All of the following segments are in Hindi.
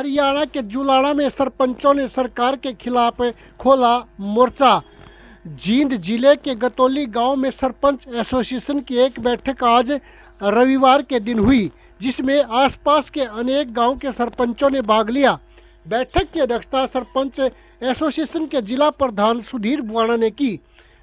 हरियाणा के जुलाना में सरपंचों ने सरकार के खिलाफ खोला मोर्चा। जींद जिले के गतौली गांव में सरपंच एसोसिएशन की एक बैठक आज रविवार के दिन हुई, जिसमें आसपास के अनेक गांव के सरपंचों ने भाग लिया। बैठक की अध्यक्षता सरपंच एसोसिएशन के जिला प्रधान सुधीर बुआना ने की।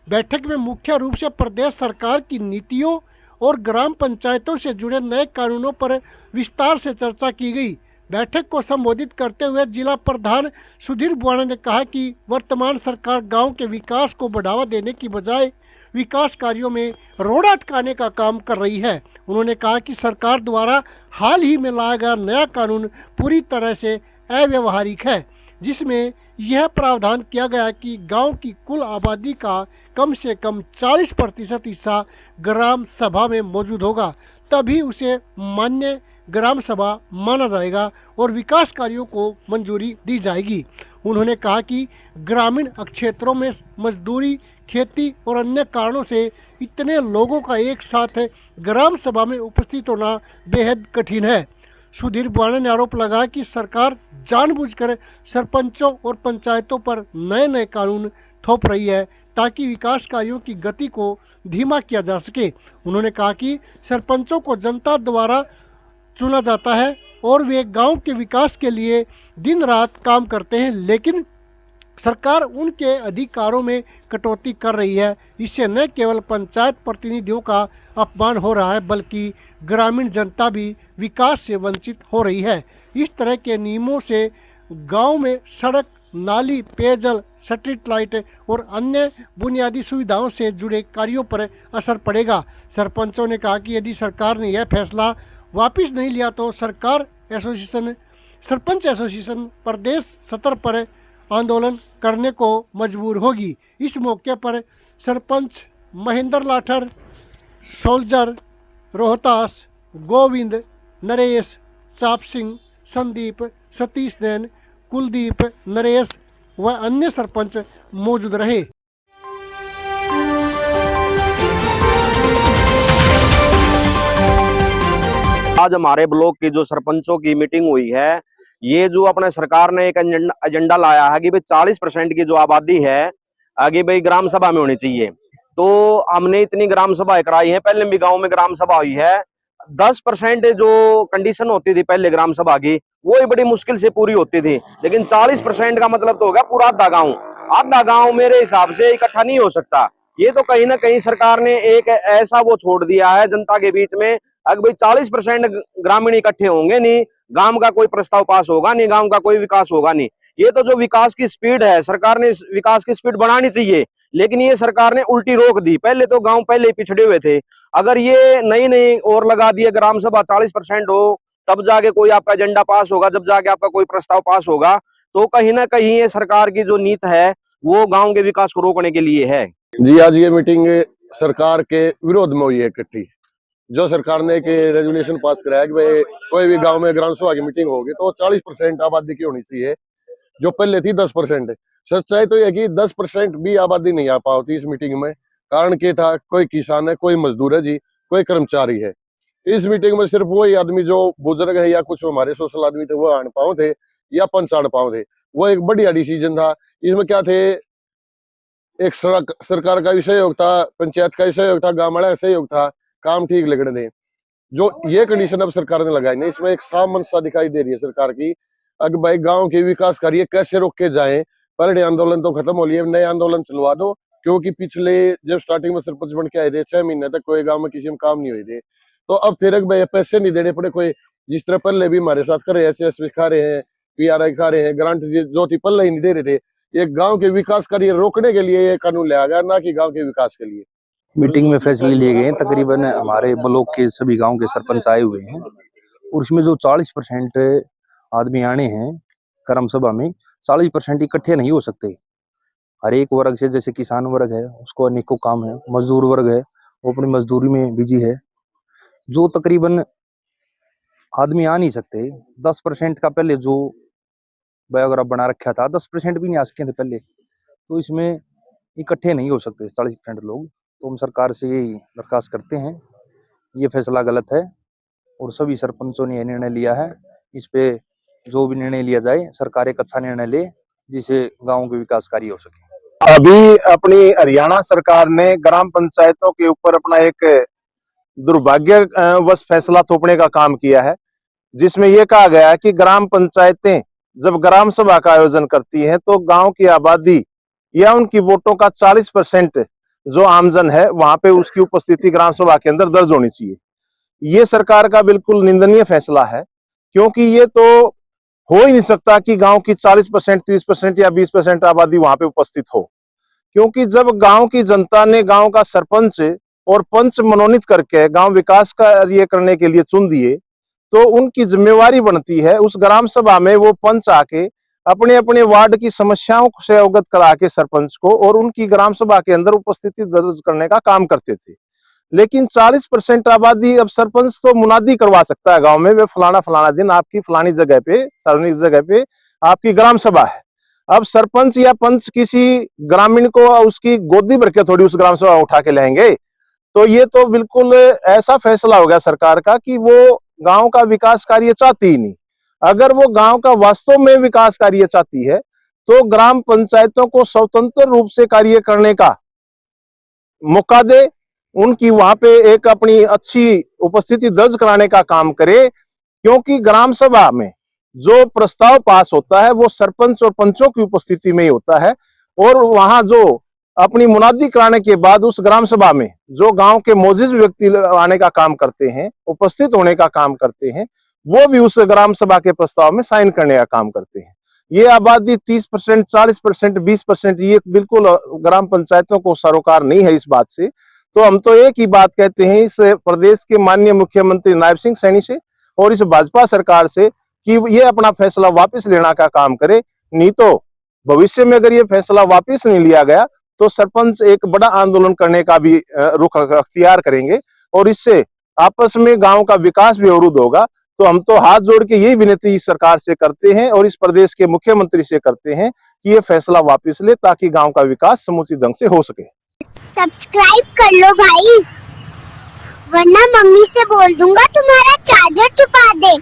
बैठक में मुख्य रूप से प्रदेश सरकार की नीतियों और ग्राम पंचायतों से जुड़े नए कानूनों पर विस्तार से चर्चा की गई। बैठक को संबोधित करते हुए जिला प्रधान सुधीर बुआना ने कहा कि वर्तमान सरकार गांव के विकास को बढ़ावा देने की बजाय विकास कार्यों में रोड़ा अटकाने का काम कर रही है। उन्होंने कहा कि सरकार द्वारा हाल ही में लाया गया नया कानून पूरी तरह से अव्यवहारिक है, जिसमें यह प्रावधान किया गया कि गांव की कुल आबादी का कम से कम 40% हिस्सा ग्राम सभा में मौजूद होगा, तभी उसे मान्य ग्राम सभा माना जाएगा और विकास कार्यों को मंजूरी दी जाएगी। उन्होंने कहा कि ग्रामीण क्षेत्रों में मजदूरी, खेती और अन्य कारणों से इतने लोगों का एक साथ ग्राम सभा में उपस्थित होना बेहद कठिन है। सुधीर बुआना ने आरोप लगाया कि सरकार जानबूझकर सरपंचों और पंचायतों पर नए नए कानून थोप रही है ताकि विकास कार्यों की गति को धीमा किया जा सके। उन्होंने कहा कि सरपंचों को जनता द्वारा चुना जाता है और वे गांव के विकास के लिए दिन रात काम करते हैं, लेकिन सरकार उनके अधिकारों में कटौती कर रही है। इससे न केवल पंचायत प्रतिनिधियों का अपमान हो रहा है, बल्कि ग्रामीण जनता भी विकास से वंचित हो रही है। इस तरह के नियमों से गांव में सड़क, नाली, पेयजल, स्ट्रीट लाइट और अन्य बुनियादी सुविधाओं से जुड़े कार्यों पर असर पड़ेगा। सरपंचों ने कहा कि यदि सरकार ने यह फैसला वापस नहीं लिया तो सरपंच एसोसिएशन प्रदेश स्तर पर आंदोलन करने को मजबूर होगी। इस मौके पर सरपंच महेंद्र लाठर, सोल्जर, रोहतास, गोविंद, नरेश, चाप सिंह, संदीप, सतीश नैन, कुलदीप, नरेश व अन्य सरपंच मौजूद रहे। आज हमारे ब्लॉक की जो सरपंचों की मीटिंग हुई है, ये जो अपने सरकार ने एक एजेंडा लाया है कि भाई 40% की जो आबादी है आगे भाई ग्राम सभा में होनी चाहिए। तो हमने इतनी ग्राम सभाएं कराई है, पहले भी गांव में ग्राम सभा हुई है। 10% जो कंडीशन होती थी पहले ग्राम सभा की, वो ही बड़ी मुश्किल से पूरी होती थी, लेकिन 40% का मतलब तो होगा पूरा आधा गाँव। आधा गाँव मेरे हिसाब से इकट्ठा नहीं हो सकता। ये तो कहीं ना कहीं सरकार ने एक ऐसा वो छोड़ दिया है जनता के बीच में, अगर भाई 40% ग्रामीण इकट्ठे होंगे नहीं, गांव का कोई प्रस्ताव पास होगा नहीं, गांव का कोई विकास होगा नहीं। ये तो जो विकास की स्पीड है, सरकार ने विकास की स्पीड बढ़ानी चाहिए, लेकिन ये सरकार ने उल्टी रोक दी। पहले तो गांव पहले ही पिछड़े हुए थे, अगर ये नई नई और लगा दिए ग्राम सभा 40% हो, तब जाके कोई आपका एजेंडा पास होगा, जब जाके आपका कोई प्रस्ताव पास होगा। तो कहीं ना कहीं ये सरकार की जो नीति है वो गांव के विकास को रोकने के लिए है। जी, आज ये मीटिंग सरकार के विरोध में हुई है इकट्ठी। जो सरकार ने एक रेजुलेशन पास कराया कि भाई कोई भी गांव में ग्राम सभा की मीटिंग होगी तो 40% आबादी की होनी चाहिए, जो पहले थी 10%। सच्चाई तो यह कि 10% भी आबादी नहीं आ पाती इस मीटिंग में। कारण क्या था, कोई किसान है, कोई मजदूर है जी, कोई कर्मचारी है। इस मीटिंग में सिर्फ वही आदमी जो बुजुर्ग है या कुछ हमारे सोशल आदमी थे वो आन पाओ थे या पंच आन पाओ थे। वो एक बढ़िया डिसीजन था। इसमें क्या थे, एक सड़क सरकार का भी सहयोग था, पंचायत का भी सहयोग था, गाँव वाला का सहयोग था, काम ठीक लगने दें। जो ये कंडीशन अब सरकार ने लगाई ना, इसमें एक साफ मनसा दिखाई दे रही है सरकार की। अगर भाई गांव के विकास कार्य कैसे रोक के जाए, पहले आंदोलन तो खत्म हो लिए, नए आंदोलन चलवा दो। क्योंकि पिछले जब स्टार्टिंग में सरपंच बन के आए थे 6 महीने तक कोई गांव में किसी में काम नहीं हुए थे। तो अब फिर भाई पैसे नहीं देने पड़े कोई, जिस तरह पहले भी हमारे साथ कर रहे हैं, एसएसबी खा रहे हैं, पीआरआई खा रहे हैं, ग्रांट जो थी पहले ही नहीं दे रहे थे। ये गांव के विकास कार्य रोकने के लिए ये कानून लाया गया, ना कि गांव के विकास के लिए। मीटिंग में फैसले लिए गए हैं। तकरीबन हमारे ब्लॉक के सभी गांव के सरपंच आए हुए हैं और उसमें जो 40% आदमी आने हैं कर्म सभा में, 40% इकट्ठे नहीं हो सकते। हर एक वर्ग से, जैसे किसान वर्ग है उसको अनेकों काम है, मजदूर वर्ग है वो अपनी मजदूरी में बिजी है, जो तकरीबन आदमी आ नहीं सकते। 10% का पहले जो बायोग्राफ बना रखा था, 10% भी नहीं आ सके थे पहले, तो इसमें इकट्ठे नहीं हो सकते 40% लोग। तो हम सरकार से यही दरखास्त करते हैं, ये फैसला गलत है और सभी सरपंचों ने यह निर्णय लिया है, इस पे जो भी निर्णय लिया जाए सरकार एक अच्छा निर्णय ले जिससे गाँव के विकास कार्य हो सके। अभी अपनी हरियाणा सरकार ने ग्राम पंचायतों के ऊपर अपना एक दुर्भाग्यवश फैसला थोपने का काम किया है, जिसमें यह कहा गया है कि ग्राम पंचायतें जब ग्राम सभा का आयोजन करती हैं तो गांव की आबादी या उनकी वोटों का 40% जो आमजन है वहां पे उसकी उपस्थिति ग्राम सभा के अंदर दर्ज होनी चाहिए। ये सरकार का बिल्कुल निंदनीय फैसला है, क्योंकि ये तो हो ही नहीं सकता कि गांव की 40%, 30% या 20% आबादी वहां पे उपस्थित हो, क्योंकि जब गांव की जनता ने गांव का सरपंच और पंच मनोनीत करके गांव विकास कार्य करने के लिए चुन दिए, तो उनकी जिम्मेवारी बनती है उस ग्राम सभा में वो पंच आके अपने अपने वार्ड की समस्याओं से अवगत करा के सरपंच को और उनकी ग्राम सभा के अंदर उपस्थिति दर्ज करने का काम करते थे। लेकिन 40% आबादी, अब सरपंच तो मुनादी करवा सकता है गांव में, वे फलाना फलाना दिन आपकी फलानी जगह पे, सार्वजनिक जगह पे आपकी ग्राम सभा है। अब सरपंच या पंच किसी ग्रामीण को उसकी गोदी भर के थोड़ी उस ग्राम सभा उठा के लाएंगे। तो ये तो बिल्कुल ऐसा फैसला हो गया सरकार का कि वो गांव का विकास कार्य चाहती ही नहीं। अगर वो गांव का वास्तव में विकास कार्य चाहती है तो ग्राम पंचायतों को स्वतंत्र रूप से कार्य करने का मौका दे, उनकी वहां पे एक अपनी अच्छी उपस्थिति दर्ज कराने का काम करे, क्योंकि ग्राम सभा में जो प्रस्ताव पास होता है वो सरपंच और पंचों की उपस्थिति में ही होता है। और वहां जो अपनी मुनादी कराने के बाद उस ग्राम सभा में जो गांव के मौजूद व्यक्ति आने का काम करते हैं, उपस्थित होने का काम करते हैं, वो भी उस ग्राम सभा के प्रस्ताव में साइन करने का काम करते हैं। ये आबादी 30%, 40%, 20%, ये बिल्कुल ग्राम पंचायतों को सरोकार नहीं है इस बात से। तो हम तो एक ही बात कहते हैं इस प्रदेश के माननीय मुख्यमंत्री नायब सिंह सैनी से और इस भाजपा सरकार से कि ये अपना फैसला वापस लेने का काम करे, नहीं तो भविष्य में अगर ये फैसला वापस नहीं लिया गया तो सरपंच एक बड़ा आंदोलन करने का भी रुख अख्तियार करेंगे और इससे आपस में गांव का विकास भी अवरुद्ध होगा। तो हम तो हाथ जोड़ के यही विनती इस सरकार से करते हैं और इस प्रदेश के मुख्यमंत्री से करते हैं कि ये फैसला वापस ले, ताकि गांव का विकास समुचित ढंग से हो सके। सब्सक्राइब कर लो भाई, वरना मम्मी से बोल दूंगा तुम्हारा चार्जर छुपा दे।